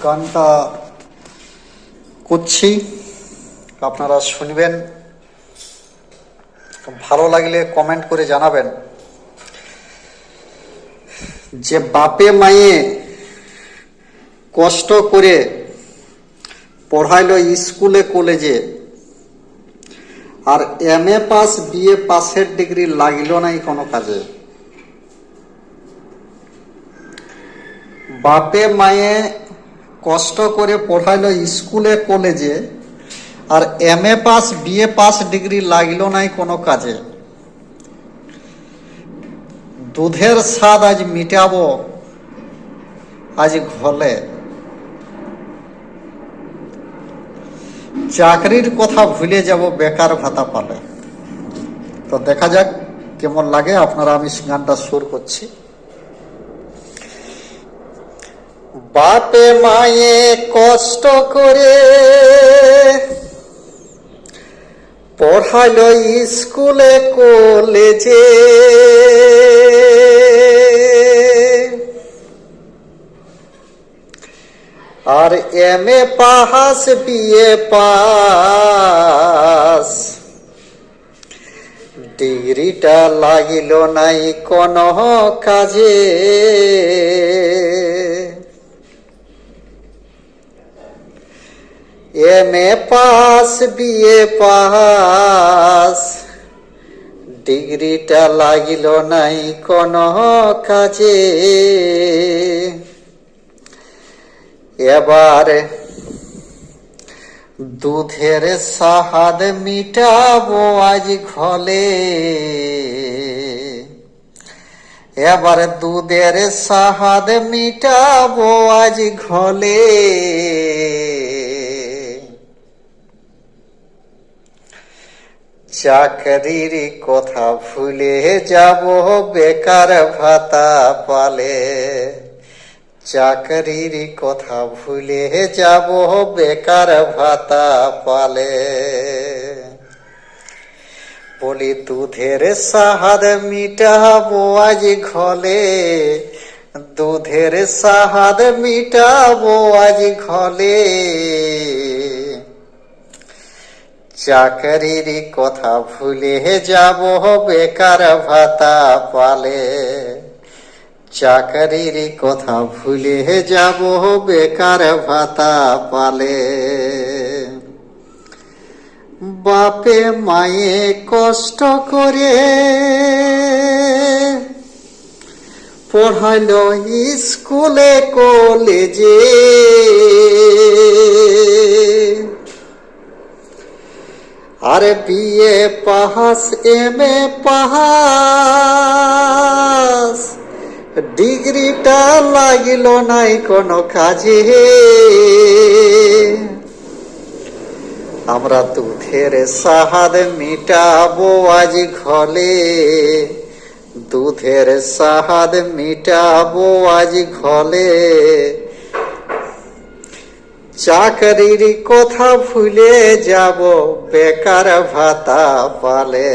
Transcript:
গানটা করছি, আপনারা শুনবেন। ভালো লাগলে কমেন্ট করে জানাবেন যে বাপে মায়ে কষ্ট করে পড়াইলো স্কুলে কলেজে, আর MA পাস BA পাসের ডিগ্রি লাগিল নাই কোনো কাজে। বাপে মায়ে কষ্ট করে পড়াইলো স্কুলে কলেজে, আর MA pass BA pass degree লাগিল নাই কোনো কাজে। দুধের স্বাদ আজ মিটাবো আজ ঘলে, চাকরির কথা ভুলে যাব বেকার ভাতা পালে। তো দেখা যাক কেমন লাগে আপনারা। আমি গানটা সুর করছি। বাপে মায়ে কষ্ট করে পড়াইলো স্কুলে কলেজে, আর MA পাস BA পাস ডিগ্রিটা লাগিল নাই কোনো কাজে। MA পাস BA পাস ডিগ্রিটা লাগিল নাই কোনো কাজে। এবার দুধের স্বাদ মিটাবো আজ ঘলে, এবার দুধের স্বাদ মিটাবো আজ ঘলে। চাকরির কথা ভুলে যাব বেকার ভাতা পালে, চাকরির কথা ভুলে যাব বেকার ভাতা পালে। বলি দুধের স্বাদ মিটাবো আজ ঘলে, দুধের স্বাদ মিটাবো আজ ঘলে। চাকরির কথা ভুলে যাব বেকার ভাতা পালে, চাকরির কথা ভুলে যাব বেকার ভাতা পালে। বাপে মায়ে কষ্ট করে পড়াইলো স্কুলে কলেজে, আর BA পাস MA পাস ডিগ্রিটা লাগিল নাই কোনো কাজে। আমরা দুধের স্বাদ মিটাবো আজ ঘলে, দুধের স্বাদ মিটাবো আজ ঘলে। চাকরির কথা ভুলে যাব বেকার ভাতা পালে।